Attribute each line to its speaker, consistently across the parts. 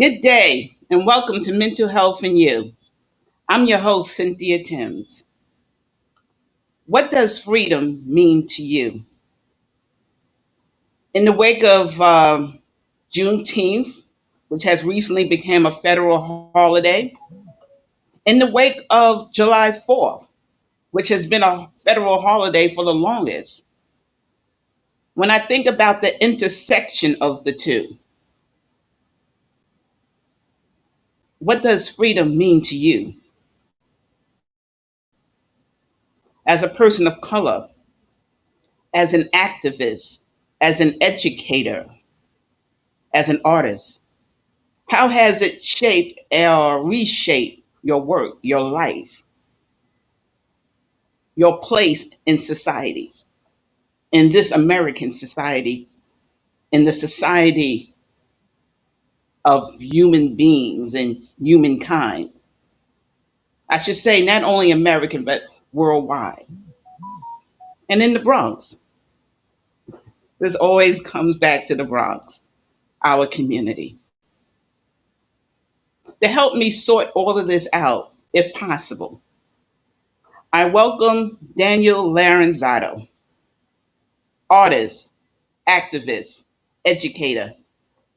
Speaker 1: Good day and welcome to Mental Health and You. I'm your host, Cynthia Timms. What does freedom mean to you? In the wake of Juneteenth, which has recently become a federal holiday, in the wake of July 4th, which has been a federal holiday for the longest, when I think about the intersection of the two, what does freedom mean to you as a person of color, as an activist, as an educator, as an artist? How has it shaped or reshaped your work, your life, your place in society, in this American society, in the society of human beings and humankind? I should say not only American, but worldwide. And in the Bronx, this always comes back to the Bronx, our community. To help me sort all of this out, if possible, I welcome Daniel Laranzato, artist, activist, educator.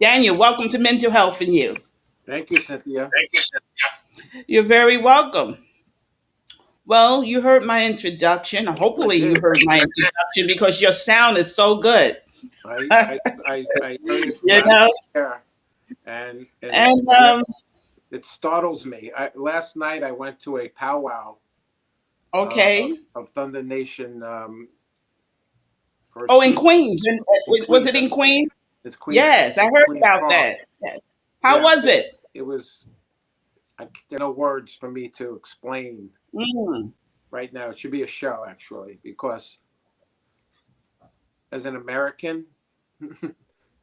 Speaker 1: Daniel, welcome to Mental Health and You.
Speaker 2: Thank you, Cynthia.
Speaker 1: You're very welcome. Well, you heard my introduction.
Speaker 2: I
Speaker 1: Hopefully, you
Speaker 2: did.
Speaker 1: heard my introduction because your sound is so good.
Speaker 2: I heard it
Speaker 1: You
Speaker 2: loud and
Speaker 1: know,
Speaker 2: clear, and
Speaker 1: and
Speaker 2: it startles me. Last night I went to a powwow
Speaker 1: okay.
Speaker 2: of Thunder Nation
Speaker 1: Oh,
Speaker 2: First
Speaker 1: in
Speaker 2: People
Speaker 1: Queens. And
Speaker 2: in
Speaker 1: was
Speaker 2: Queens.
Speaker 1: it in Queens?
Speaker 2: It's Queens,
Speaker 1: Yes, I heard
Speaker 2: Queens
Speaker 1: about
Speaker 2: Park.
Speaker 1: that. Yes. How
Speaker 2: Yeah,
Speaker 1: was it?
Speaker 2: it was. There are no words for me to explain
Speaker 1: Mm,
Speaker 2: right now. It should be a show actually, because as an American,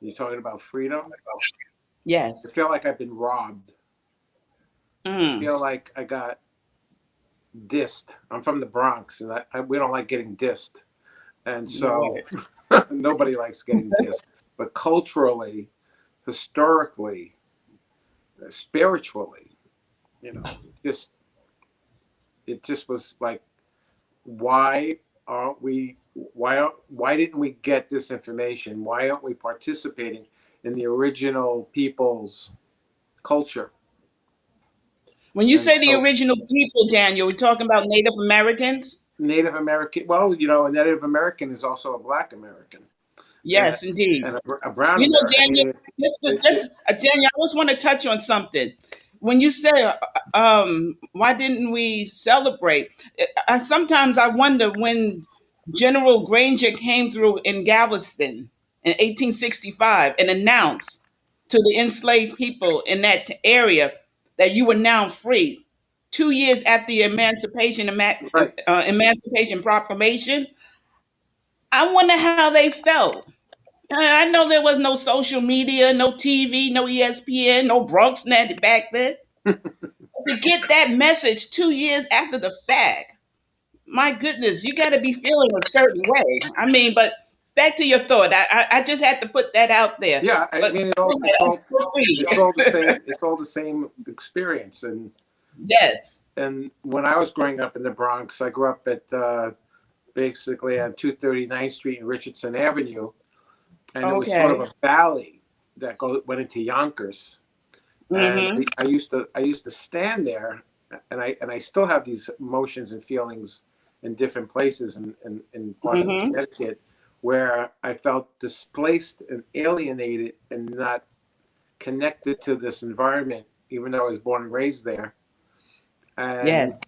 Speaker 2: you're talking about freedom. I
Speaker 1: yes.
Speaker 2: feel like I've been robbed. I
Speaker 1: Mm,
Speaker 2: feel like I got dissed. I'm from the Bronx, and we don't like getting dissed, and so
Speaker 1: right.
Speaker 2: nobody likes getting dissed. But culturally, historically, spiritually, just it just was like, why aren't we? Why didn't we get this information? Why aren't we participating in the original people's culture?
Speaker 1: When you
Speaker 2: And
Speaker 1: say the
Speaker 2: so
Speaker 1: original people, Daniel, we're talking about Native Americans?
Speaker 2: Native American, well, a Native American is also a Black American, and,
Speaker 1: Yes, indeed.
Speaker 2: a brown
Speaker 1: You know,
Speaker 2: American. I
Speaker 1: Daniel,
Speaker 2: mean,
Speaker 1: Daniel, I just want to touch on something. When you say, why didn't we celebrate? Sometimes I wonder when General Granger came through in Galveston in 1865 and announced to the enslaved people in that area that you were now free. 2 years after the
Speaker 2: right.
Speaker 1: Emancipation Proclamation, I wonder how they felt. I know there was no social media, no TV, no ESPN, no Bronxnet back then. To get that message 2 years after the fact, my goodness, you got to be feeling a certain way. I mean, but back to your thought. I just had to put that out there.
Speaker 2: Yeah, I
Speaker 1: But
Speaker 2: mean,
Speaker 1: go ahead,
Speaker 2: it's all the
Speaker 1: proceed.
Speaker 2: same. It's all the same experience.
Speaker 1: Yes.
Speaker 2: And when I was growing up in the Bronx, I grew up at basically on 239th Street and Richardson Avenue, and it was sort of
Speaker 1: Okay.
Speaker 2: a valley that went into Yonkers. And
Speaker 1: Mm-hmm.
Speaker 2: I used to stand there, and I still have these emotions and feelings in different places in parts of
Speaker 1: Mm-hmm.
Speaker 2: Connecticut, where I felt displaced and alienated and not connected to this environment, even though I was born and raised there, and
Speaker 1: Yes.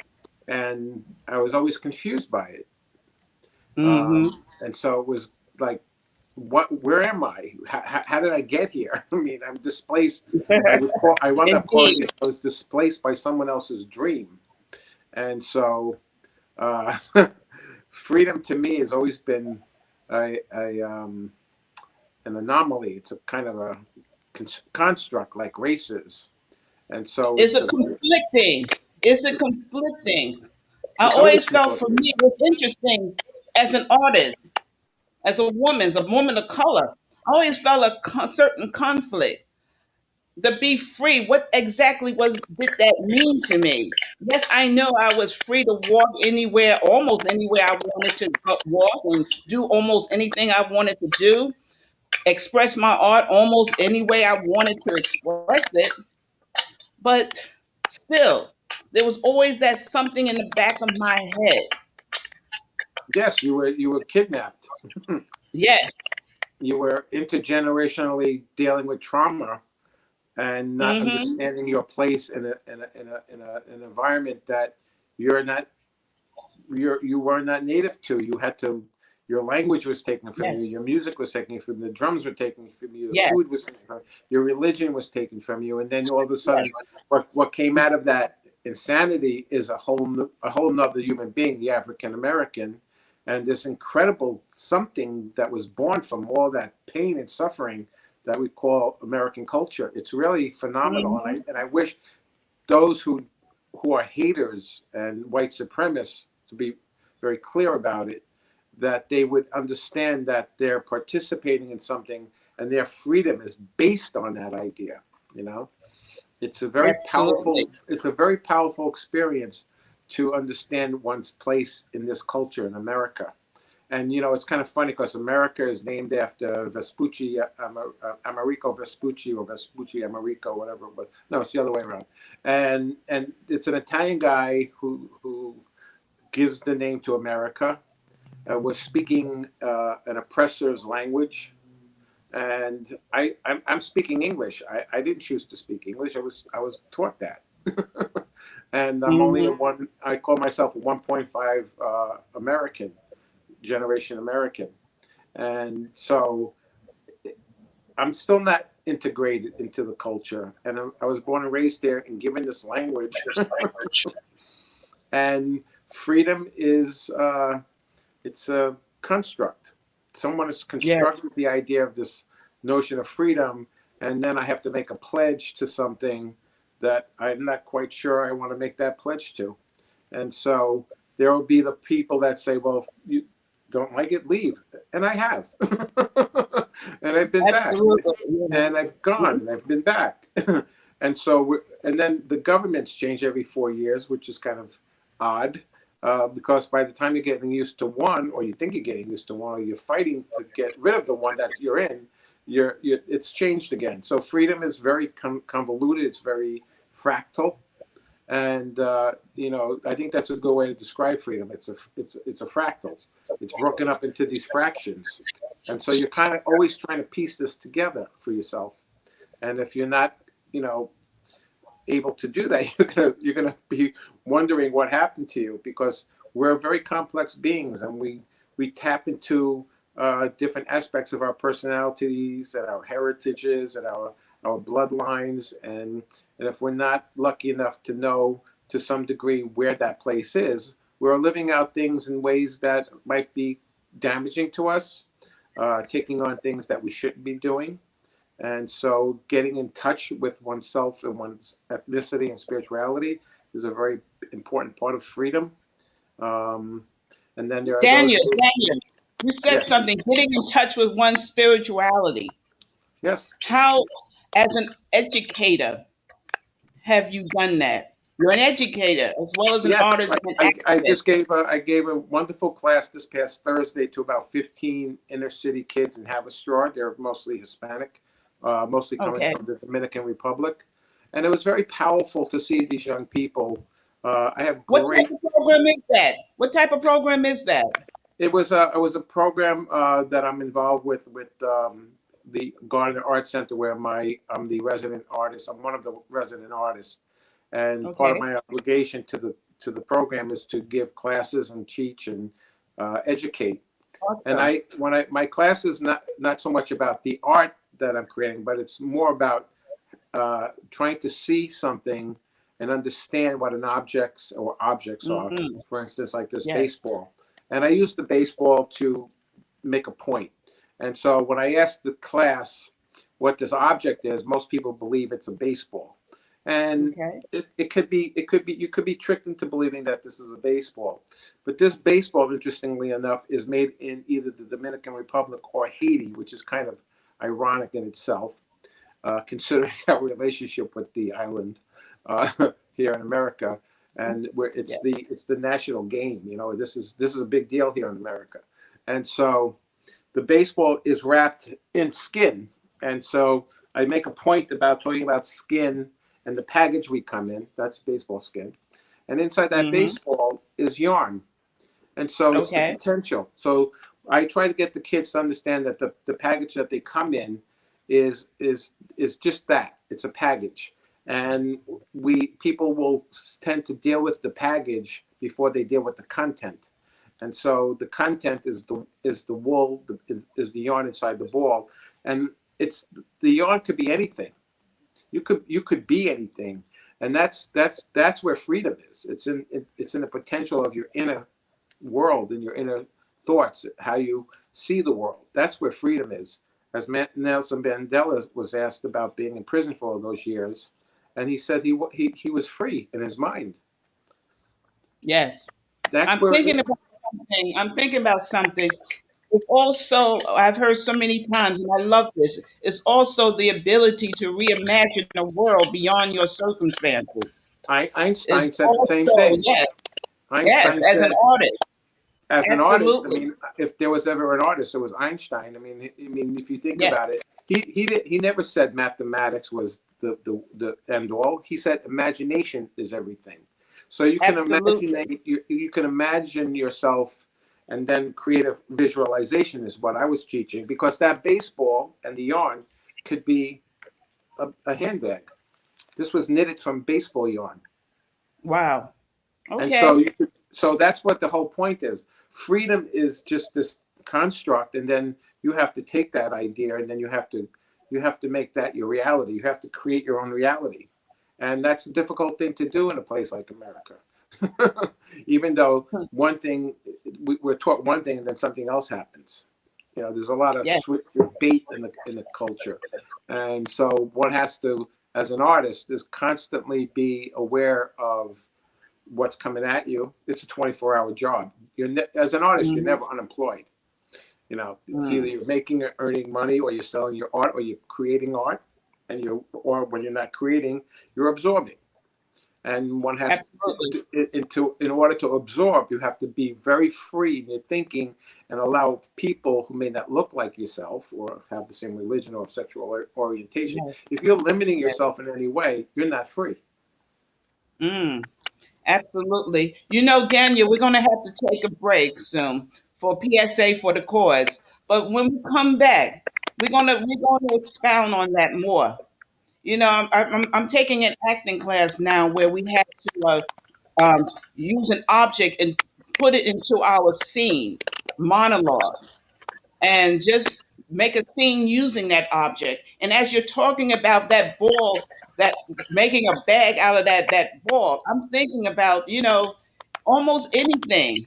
Speaker 2: and I was always confused by it.
Speaker 1: Mm-hmm.
Speaker 2: And so it was like, what? Where am I? How did I get here? I mean, I'm displaced. I wound up calling
Speaker 1: Indeed.
Speaker 2: it. I was displaced by someone else's dream, and so uh, freedom to me has always been an anomaly. It's a kind of a construct like races, and so
Speaker 1: It's a conflicting. It's a conflicting. I
Speaker 2: it's always
Speaker 1: always felt for
Speaker 2: conflicting.
Speaker 1: me it was interesting as an artist, as a woman of color. I always felt a certain conflict To be free, what exactly was did that mean to me? Yes, I know I was free to walk anywhere, almost anywhere I wanted to walk, and do almost anything I wanted to do, express my art almost any way I wanted to express it. But still, there was always that something in the back of my head.
Speaker 2: Yes, you were kidnapped.
Speaker 1: Yes.
Speaker 2: You were intergenerationally dealing with trauma and not
Speaker 1: Mm-hmm.
Speaker 2: understanding your place an environment that you're not you were not native to. You had to. Your language was taken from you.
Speaker 1: Yes.
Speaker 2: Your music was taken from you. The drums were taken from you. The food
Speaker 1: Yes.
Speaker 2: was taken from you. Your religion was taken from you. And then all of a sudden,
Speaker 1: Yes.
Speaker 2: what came out of that insanity is a whole nother human being, the African American, and this incredible something that was born from all that pain and suffering that we call American culture. It's really phenomenal,
Speaker 1: Mm-hmm.
Speaker 2: and I wish those who are haters and white supremacists, to be very clear about it, that they would understand that they're participating in something and their freedom is based on that idea. You know,
Speaker 1: Absolutely.
Speaker 2: it's a very powerful experience to understand one's place in this culture in America. And you know, it's kind of funny because America is named after Vespucci, Americo Vespucci, or Vespucci Americo, whatever. But no, it's the other way around. And it's an Italian guy who gives the name to America. Was speaking an oppressor's language, and I'm speaking English. I didn't choose to speak English. I was taught that. And I'm only a
Speaker 1: Mm-hmm.
Speaker 2: one. I call myself a 1.5 American generation American. And so I'm still not integrated into the culture. And I was born and raised there and given this language. And freedom is it's a construct. Someone has
Speaker 1: Yes.
Speaker 2: constructed the idea of this notion of freedom, and then I have to make a pledge to something that I'm not quite sure I want to make that pledge to. And so there will be the people that say, well, if you don't like it, leave. And I have. And I've been back.
Speaker 1: Absolutely.
Speaker 2: And I've gone and I've been back. And so, and then the governments change every 4 years, which is kind of odd. Because by the time you're getting used to one, or you think you're getting used to one, or you're fighting to get rid of the one that you're in, it's changed again. So freedom is very convoluted. It's very fractal, and you know, I think that's a good way to describe freedom. It's a fractal. It's broken up into these fractions, and so you're kind of always trying to piece this together for yourself. And if you're not, you know, able to do that, you're gonna be wondering what happened to you, because we're very complex beings, and we tap into different aspects of our personalities and our heritages and our bloodlines, and if we're not lucky enough to know to some degree where that place is, we're living out things in ways that might be damaging to us, taking on things that we shouldn't be doing. And so getting in touch with oneself and one's ethnicity and spirituality is a very important part of freedom. Um, and then there are those who,
Speaker 1: Daniel, you said
Speaker 2: yes,
Speaker 1: something, getting in touch with one's spirituality.
Speaker 2: yes,
Speaker 1: How, as an educator, have you done that? You're an educator as well as an
Speaker 2: yes.
Speaker 1: artist and
Speaker 2: I
Speaker 1: activist.
Speaker 2: just I gave a wonderful class this past Thursday to about 15 inner city kids in Haverstraw. They're mostly Hispanic, mostly coming
Speaker 1: Okay.
Speaker 2: from the Dominican Republic. And it was very powerful to see these young people. I have
Speaker 1: What type
Speaker 2: great.
Speaker 1: of program is that? What type of program is that?
Speaker 2: It was a program that I'm involved with the Gardner Art Center, where I'm the resident artist. I'm one of the resident artists, and part of
Speaker 1: Okay.
Speaker 2: my obligation to the program is to give classes and teach and educate. And
Speaker 1: Awesome.
Speaker 2: my class is not so much about the art that I'm creating, but it's more about trying to see something and understand what an objects are.
Speaker 1: Hmm.
Speaker 2: For instance, like this
Speaker 1: Yes.
Speaker 2: baseball, and I use the baseball to make a point. And so when I ask the class what this object is, most people believe it's a baseball, and
Speaker 1: Okay.
Speaker 2: it could be you could be tricked into believing that this is a baseball. But this baseball, interestingly enough, is made in either the Dominican Republic or Haiti, which is kind of ironic in itself. considering our relationship with the island uh, here in America, and where
Speaker 1: Yeah.
Speaker 2: it's the national game. You know, this is a big deal here in America, and so the baseball is wrapped in skin, and so I make a point about talking about skin and the package we come in. That's baseball skin, and inside that
Speaker 1: Mm-hmm.
Speaker 2: baseball is yarn, and so it's the
Speaker 1: Okay.
Speaker 2: potential. So I try to get the kids to understand that the package that they come in is just that. It's a package, and we people will tend to deal with the package before they deal with the content. And so the content is the wool, is the yarn inside the ball, and it's the yarn could be anything. You could be anything, and that's where freedom is. It's in the potential of your inner world and your inner thoughts, how you see the world. That's where freedom is. As Nelson Mandela was asked about being in prison for all those years, and he said he was free in his mind.
Speaker 1: Yes.
Speaker 2: That's
Speaker 1: I'm
Speaker 2: where
Speaker 1: thinking about something. I'm thinking about something. It's also, I've heard so many times, and I love this. It's also the ability to reimagine a world beyond your circumstances.
Speaker 2: Einstein
Speaker 1: Is
Speaker 2: said the same
Speaker 1: also,
Speaker 2: thing.
Speaker 1: yes, yes,
Speaker 2: Einstein
Speaker 1: as an
Speaker 2: said,
Speaker 1: artist.
Speaker 2: as an artist, I
Speaker 1: Absolutely.
Speaker 2: mean, if there was ever an artist, it was Einstein. I mean, if you think about
Speaker 1: Yes.
Speaker 2: it, he never said mathematics was the end all. He said imagination is everything. So you can imagine
Speaker 1: Absolutely.
Speaker 2: that you can imagine yourself, and then creative visualization is what I was teaching, because that baseball and the yarn could be a handbag. This was knitted from baseball yarn.
Speaker 1: Wow.
Speaker 2: And so
Speaker 1: Okay.
Speaker 2: you could, so that's what the whole point is. Freedom is just this construct, and then you have to take that idea, and then you have to make that your reality. You have to create your own reality, and that's a difficult thing to do in a place like America. Even though
Speaker 1: Hmm.
Speaker 2: one thing we're taught one thing, and then something else happens. You know, there's a lot of
Speaker 1: Yes.
Speaker 2: switch debate in the culture, and so one has to, as an artist, is constantly be aware of what's coming at you. It's a 24-hour job. As an artist, you're
Speaker 1: Hmm.
Speaker 2: never unemployed. You know, it's either
Speaker 1: Mm.
Speaker 2: you're making or earning money, or you're selling your art, or you're creating art, and or when you're not creating, you're absorbing. And one has
Speaker 1: Absolutely.
Speaker 2: in order to absorb, you have to be very free in your thinking, and allow people who may not look like yourself or have the same religion or sexual orientation.
Speaker 1: Yes.
Speaker 2: If you're limiting
Speaker 1: Yes.
Speaker 2: yourself in any way, you're not free.
Speaker 1: Mm. Absolutely. You know, Daniel, we're going to have to take a break soon for PSA for the cause. But when we come back, we're going to expound on that more. You know, I'm taking an acting class now where we have to use an object and put it into our scene monologue, and just make a scene using that object. And as you're talking about that ball, that making a bag out of that ball, I'm thinking about, almost anything,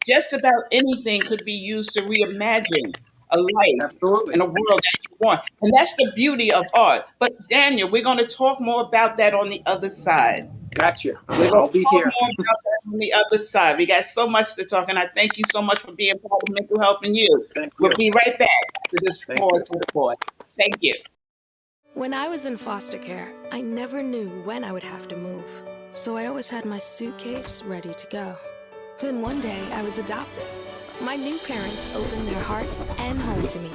Speaker 1: just about anything could be used to reimagine a life
Speaker 2: Absolutely.
Speaker 1: and a world that you want. And that's the beauty of art. But Daniel, we're going to talk more about that on the other side.
Speaker 2: Gotcha.
Speaker 1: We're going
Speaker 2: I'll
Speaker 1: to
Speaker 2: be
Speaker 1: talk
Speaker 2: here.
Speaker 1: more about that on the other side. We got so much to talk, and I thank you so much for being part of mental health and you.
Speaker 2: Thank
Speaker 1: We'll
Speaker 2: you.
Speaker 1: be right back after this
Speaker 2: Thank you.
Speaker 1: pause for the pause. Thank you.
Speaker 3: When I was in foster care, I never knew when I would have to move. So I always had my suitcase ready to go. Then one day, I was adopted. My new parents opened their hearts and home to me.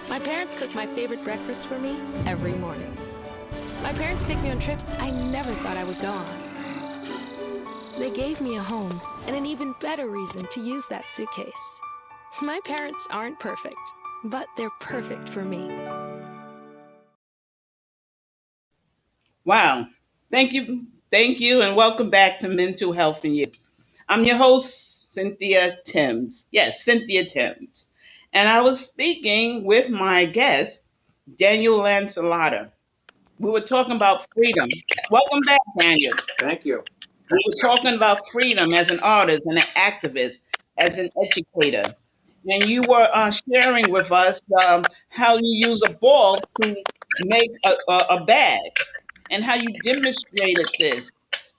Speaker 3: My parents cook my favorite breakfast for me every morning. My parents take me on trips I never thought I would go on. They gave me a home and an even better reason to use that suitcase. My parents aren't perfect, but they're perfect for me.
Speaker 1: Wow. Thank you. Thank you, and welcome back to Mental Health and You. I'm your host, Cynthia Timms. Yes, Cynthia Timms. And I was speaking with my guest, Daniel Lanzilotta. We were talking about freedom. Welcome back, Daniel.
Speaker 2: Thank you.
Speaker 1: We were talking about freedom as an artist and an activist, as an educator. And you were sharing with us how you use a ball to make a bag, and how you demonstrated this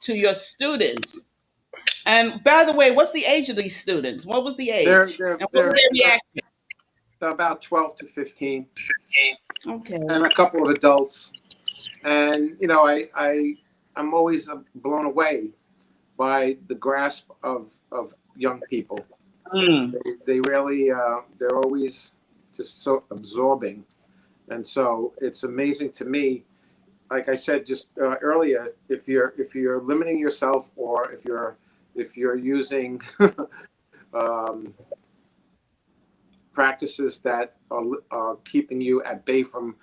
Speaker 1: to your students. And by the way, what's the age of these students? What was the
Speaker 2: They're
Speaker 1: age?
Speaker 2: they're
Speaker 1: And what were
Speaker 2: they're
Speaker 1: their
Speaker 2: they're
Speaker 1: reactions?
Speaker 2: about 12 to 15,
Speaker 1: Okay.
Speaker 2: and a couple of adults. And you know, I'm always blown away by the grasp of young people.
Speaker 1: Mm.
Speaker 2: They really they're always just so absorbing, and so it's amazing to me. Like I said just earlier, if you're limiting yourself, or if you're using um, practices that are keeping you at bay from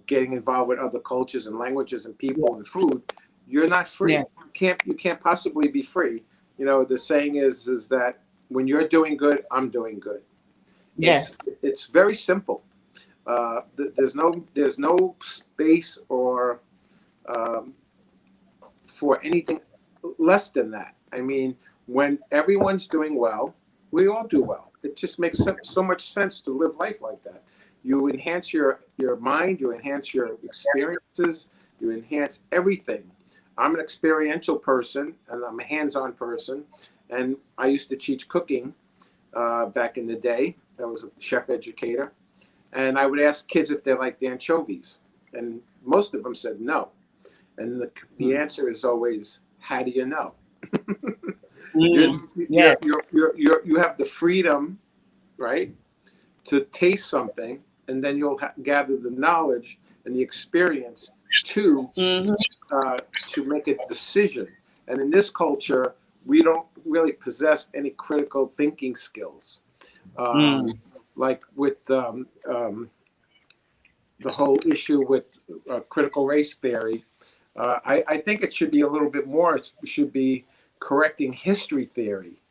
Speaker 2: getting involved with other cultures and languages and people
Speaker 1: Yeah.
Speaker 2: and food, you're not free.
Speaker 1: Yeah.
Speaker 2: You can't possibly be free. You know, the saying is that when you're doing good, I'm doing good.
Speaker 1: Yes.
Speaker 2: It's very simple. There's no space or um, for anything less than that. I mean, when everyone's doing well, we all do well. It just makes so much sense to live life like that. You enhance your mind, you enhance your experiences, you enhance everything. I'm an experiential person, and I'm a hands-on person, and I used to teach cooking back in the day. I was a chef educator, and I would ask kids if they liked anchovies, and most of them said no. And the answer is always, how do you know?
Speaker 1: Mm. Yes.
Speaker 2: You have the freedom, right, to taste something, and then you'll gather the knowledge and the experience to
Speaker 1: Hmm.
Speaker 2: to make a decision. And in this culture, we don't really possess any critical thinking skills. Um,
Speaker 1: Mm.
Speaker 2: like with the whole issue with critical race theory, I think it should be a little bit more. It should be correcting history theory,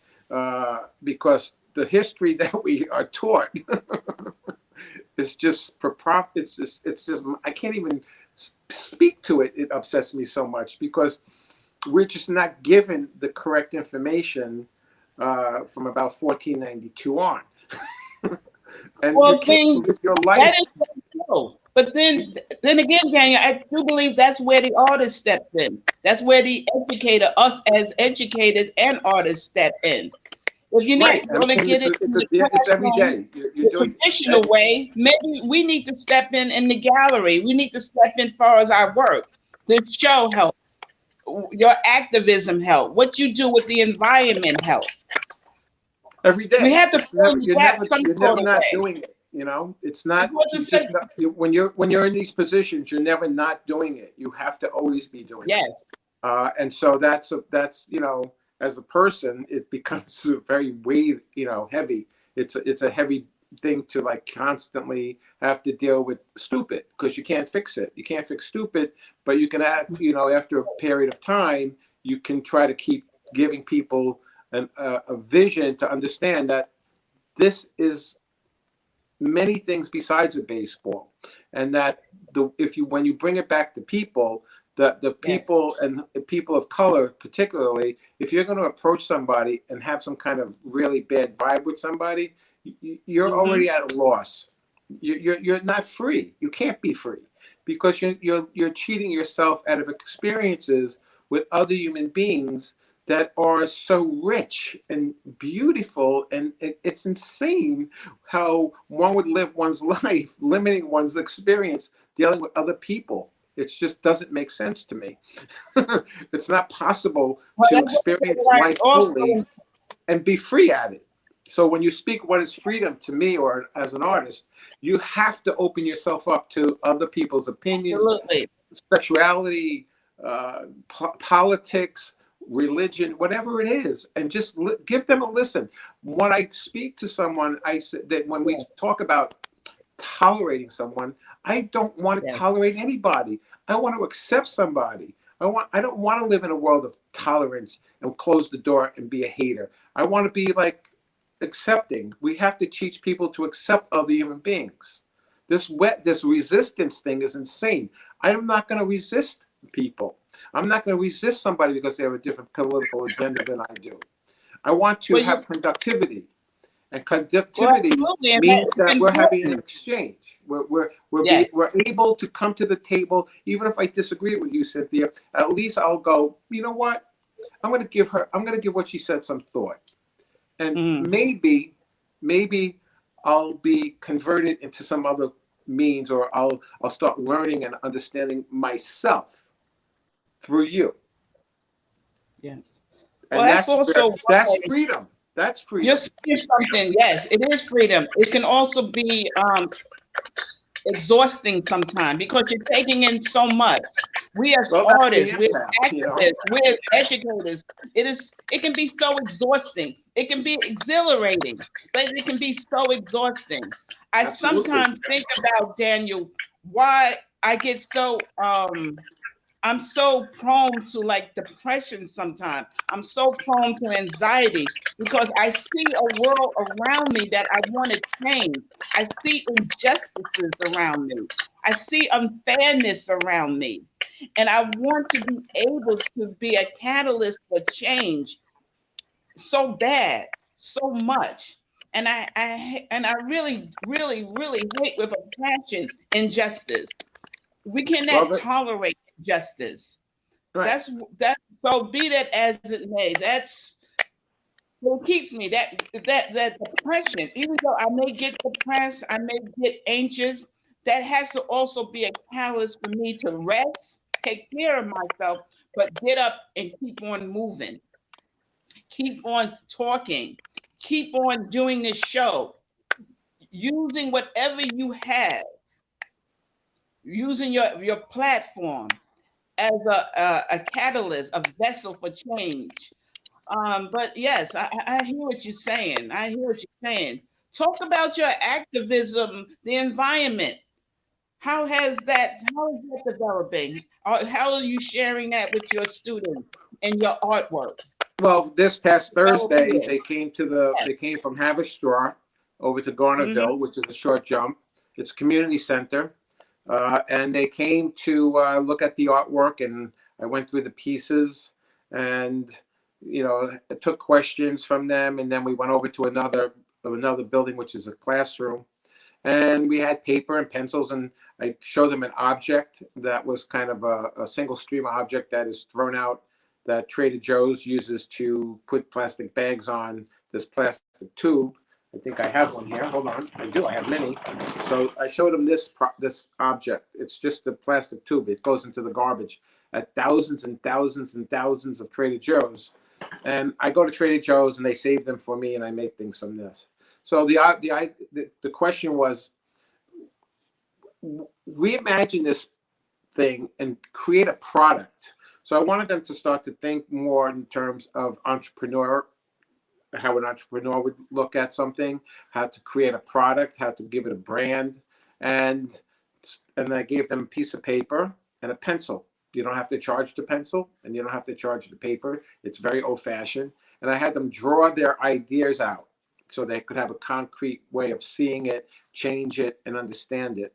Speaker 2: because the history that we are taught is just it's just I can't even speak to it. It upsets me so much because we're just not given the correct information from about 1492 on, and you
Speaker 1: Well,
Speaker 2: can't
Speaker 1: then
Speaker 2: live your
Speaker 1: that
Speaker 2: life.
Speaker 1: is so. But then again, Daniel, I do believe that's where the artist steps in. That's where the educator, us as educators and artists, step in. If you're not
Speaker 2: Right. I
Speaker 1: going to
Speaker 2: mean,
Speaker 1: get it in the
Speaker 2: it's every
Speaker 1: classroom
Speaker 2: day. You're
Speaker 1: the
Speaker 2: doing.
Speaker 1: traditional way, maybe we need to step in the gallery. We need to step in far as our work. The show helps. Your activism help. What you do with the environment help.
Speaker 2: Every
Speaker 1: We
Speaker 2: day.
Speaker 1: have to
Speaker 2: It's
Speaker 1: fill
Speaker 2: never
Speaker 1: the gap some
Speaker 2: you're
Speaker 1: sort
Speaker 2: never
Speaker 1: of
Speaker 2: not
Speaker 1: way.
Speaker 2: doing it. You know, it's not
Speaker 1: Because
Speaker 2: you
Speaker 1: it's such,
Speaker 2: just not, when you're in these positions, you're never not doing it. You have to always be doing it.
Speaker 1: yes.
Speaker 2: And so that's you know, as a person, it becomes very weight, you know, heavy. It's a heavy thing to like constantly have to deal with stupid, because you can't fix it. You can't fix stupid, but you can act, you know, after a period of time, you can try to keep giving people a vision to understand that this is many things besides a baseball, and that the if you when you bring it back to people, the
Speaker 1: Yes.
Speaker 2: people and people of color particularly, if you're going to approach somebody and have some kind of really bad vibe with somebody, you're
Speaker 1: Hmm.
Speaker 2: already at a loss. You're not free. You can't be free because you're cheating yourself out of experiences with other human beings that are so rich and beautiful, and it's insane how one would live one's life limiting one's experience dealing with other people. It just doesn't make sense to me. It's not possible
Speaker 1: Well,
Speaker 2: to
Speaker 1: that's
Speaker 2: experience
Speaker 1: what I
Speaker 2: life fully
Speaker 1: also
Speaker 2: and be free at it. So when you speak what is freedom to me, or as an artist, you have to open yourself up to other people's opinions,
Speaker 1: absolutely.
Speaker 2: sexuality, politics, religion, whatever it is, and just give them a listen. When I speak to someone, I said that when we
Speaker 1: Yes.
Speaker 2: talk about tolerating someone, I don't want to
Speaker 1: Yes.
Speaker 2: tolerate anybody. I want to accept somebody. I don't want to live in a world of tolerance and close the door and be a hater. I want to be like accepting. We have to teach people to accept other human beings. This resistance thing is insane. I'm not going to resist people. I'm not going to resist somebody because they have a different political agenda than I do. I want to
Speaker 1: Well,
Speaker 2: have productivity, and
Speaker 1: well,
Speaker 2: conductivity
Speaker 1: absolutely, and
Speaker 2: means
Speaker 1: that's
Speaker 2: that we're having an
Speaker 1: important.
Speaker 2: exchange.
Speaker 1: Yes.
Speaker 2: We're able to come to the table, even if I disagree with you, Cynthia. At least I'll go, you know what? I'm going to give what she said some thought, and
Speaker 1: Mm.
Speaker 2: maybe I'll be converted into some other means, or I'll start learning and understanding myself through you.
Speaker 1: Yes. Well,
Speaker 2: And
Speaker 1: that's also
Speaker 2: that's
Speaker 1: why
Speaker 2: freedom. That's
Speaker 1: you're
Speaker 2: freedom.
Speaker 1: saying something. Yes, it is freedom. It can also be exhausting sometimes because you're taking in so much. We as
Speaker 2: Well, that's the
Speaker 1: artists, we're
Speaker 2: empath, you know.
Speaker 1: activists, we're educators. It can be so exhausting. It can be exhilarating, but it can be so exhausting. I
Speaker 2: Absolutely.
Speaker 1: sometimes think about, Daniel, why I get so I'm so prone to like depression sometimes. I'm so prone to anxiety because I see a world around me that I want to change. I see injustices around me. I see unfairness around me. And I want to be able to be a catalyst for change so bad, so much. And I really, really, really hate with a passion injustice. We
Speaker 2: Well,
Speaker 1: cannot tolerate injustice.
Speaker 2: right.
Speaker 1: That's so be that as it may. That's what keeps me. That depression. Even though I may get depressed, I may get anxious. That has to also be a catalyst for me to rest, take care of myself, but get up and keep on moving, keep on talking, keep on doing this show, using whatever you have, using your platform as a catalyst, a vessel for change. But yes, I hear what you're saying. I hear what you're saying. Talk about your activism, the environment. How is that developing? How are you sharing that with your students and your artwork?
Speaker 2: Well, this past
Speaker 1: Developing
Speaker 2: Thursday,
Speaker 1: it. Yes.
Speaker 2: they came from Haverstraw over to
Speaker 1: Mm-hmm.
Speaker 2: Garnerville, which is a short jump. It's a community center, and they came to look at the artwork, and I went through the pieces, and I took questions from them, and then we went over to another building, which is a classroom, and we had paper and pencils, and I showed them an object that was kind of a single stream object that is thrown out, that Trader Joe's uses to put plastic bags on this plastic tube. I think I have one here. Hold on, I do. I have many. So I showed them this object. It's just a plastic tube. It goes into the garbage at thousands and thousands and thousands of Trader Joe's, and I go to Trader Joe's and they save them for me, and I make things from this. So the question was, reimagine this thing and create a product. So I wanted them to start to think more in terms of entrepreneur, how an entrepreneur would look at something, how to create a product, how to give it a brand, and I gave them a piece of paper and a pencil. You don't have to charge the pencil, and you don't have to charge the paper. It's very old-fashioned. And I had them draw their ideas out so they could have a concrete way of seeing it, change it, and understand it.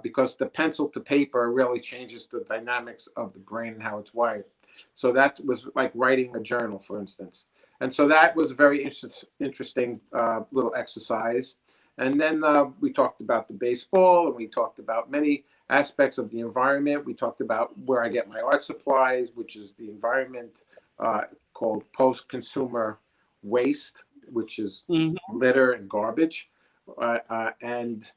Speaker 2: Because the pencil to paper really changes the dynamics of the brain and how it's wired. So that was like writing a journal, for instance. And so that was a very interesting little exercise. And then we talked about the baseball, and we talked about many aspects of the environment. We talked about where I get my art supplies, which is the environment called post-consumer waste, which is
Speaker 1: Mm-hmm.
Speaker 2: litter and garbage. And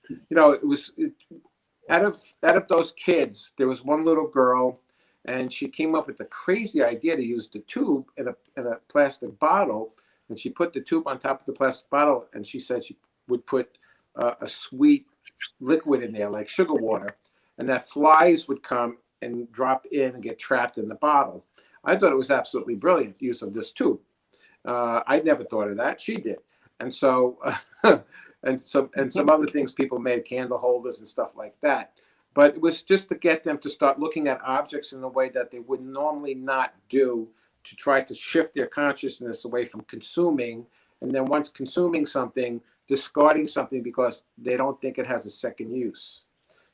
Speaker 2: out of those kids, there was one little girl, and she came up with the crazy idea to use the tube in a plastic bottle, and she put the tube on top of the plastic bottle, and she said she would put a sweet liquid in there, like sugar water, and that flies would come and drop in and get trapped in the bottle. I thought it was absolutely brilliant use of this tube. I'd never thought of that. She did, and so and some other things people made, candle holders and stuff like that. But it was just to get them to start looking at objects in a way that they would normally not do, to try to shift their consciousness away from consuming, and then once consuming something, discarding something because they don't think it has a second use.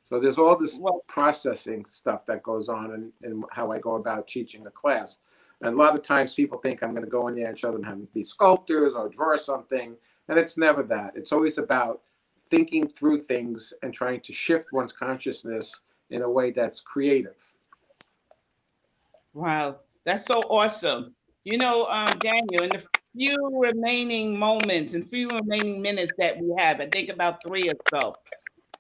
Speaker 2: So there's all this
Speaker 1: Well,
Speaker 2: processing stuff that goes on in how I go about teaching a class. And a lot of times people think I'm going to go in there and show them how to be sculptors or draw something. And it's never that. It's always about thinking through things and trying to shift one's consciousness in a way that's creative.
Speaker 1: wow, that's so awesome. You know, Daniel, few remaining moments and few remaining minutes that we have, I think about 3 or so.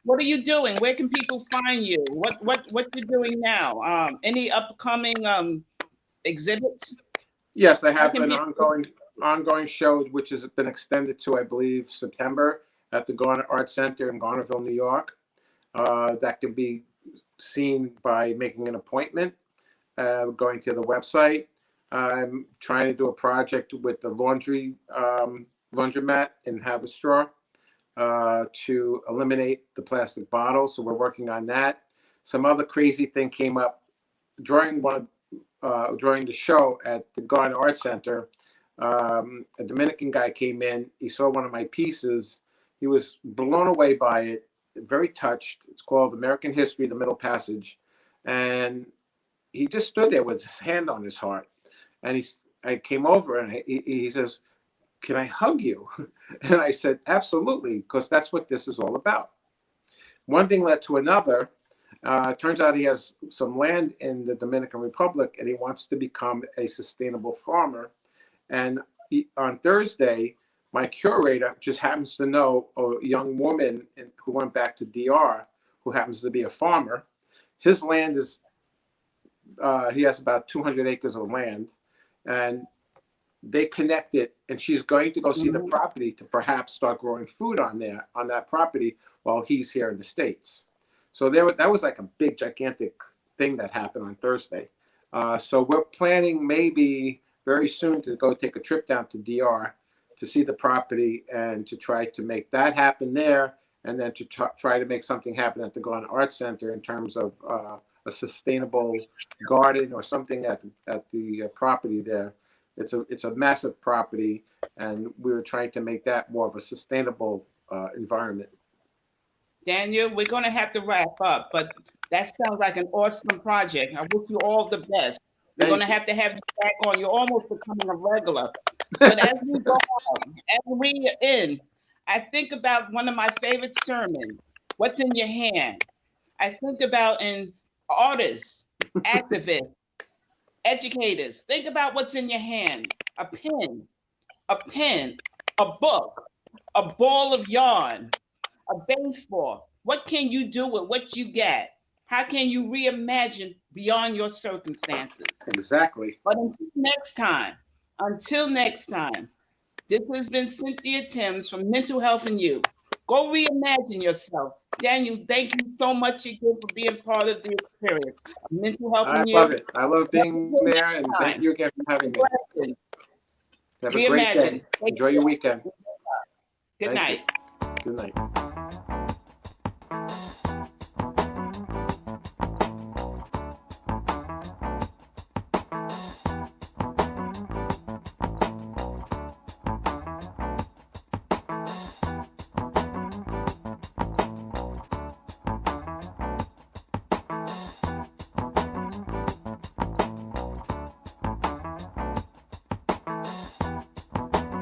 Speaker 1: What are you doing? Where can people find you? What you're doing now? Any upcoming exhibits?
Speaker 2: Yes, I
Speaker 1: How
Speaker 2: have
Speaker 1: can
Speaker 2: an
Speaker 1: people?
Speaker 2: ongoing show which has been extended to, I believe, September at the Garner Art Center in Garnerville, New York. That can be seen by making an appointment, going to the website. I'm trying to do a project with the laundromat in Haverstraw to eliminate the plastic bottles. So we're working on that. Some other crazy thing came up during during the show at the Garden Art Center. A Dominican guy came in. He saw one of my pieces. He was blown away by it, very touched. It's called American History: The Middle Passage, and he just stood there with his hand on his heart. And I came over and he says, "Can I hug you?" And I said, "Absolutely," because that's what this is all about. One thing led to another. Turns out he has some land in the Dominican Republic and he wants to become a sustainable farmer. And on Thursday, my curator just happens to know a young woman who went back to DR who happens to be a farmer. His land is, he has about 200 acres of land. And they connected, and she's going to go see the
Speaker 1: Mhm.
Speaker 2: property to perhaps start growing food on that property while he's here in the States. So that was like a big, gigantic thing that happened on Thursday. So we're planning maybe very soon to go take a trip down to DR to see the property and to try to make that happen there, and then to try to make something happen at the Garden Art Center in terms of a sustainable garden or something at the property there. It's a massive property, and we were trying to make that more of a sustainable environment.
Speaker 1: Daniel, we're going to have to wrap up, but that sounds like an awesome project. I wish you all the best. We're going
Speaker 2: Thank
Speaker 1: to
Speaker 2: you.
Speaker 1: have you back on. You're almost becoming a regular. But as we go on, as we end, I think about one of my favorite sermons. What's in your hand? I think about in artists, activists, educators. Think about what's in your hand. A pen, a book, a ball of yarn, a baseball. What can you do with what you get? How can you reimagine beyond your circumstances?
Speaker 2: Exactly.
Speaker 1: But until next time, this has been Cynthia Timms from Mental Health and You. Go reimagine yourself. Daniel, thank you so much again for being part of the experience of Mental Health
Speaker 2: I
Speaker 1: and
Speaker 2: love
Speaker 1: You.
Speaker 2: it. I love being
Speaker 1: Until
Speaker 2: there,
Speaker 1: next
Speaker 2: and thank
Speaker 1: time,
Speaker 2: you again for having me.
Speaker 1: reimagine.
Speaker 2: Have a great
Speaker 1: Reimagine.
Speaker 2: day. Enjoy your weekend.
Speaker 1: Good
Speaker 2: Thank you.
Speaker 1: night.
Speaker 2: Good night.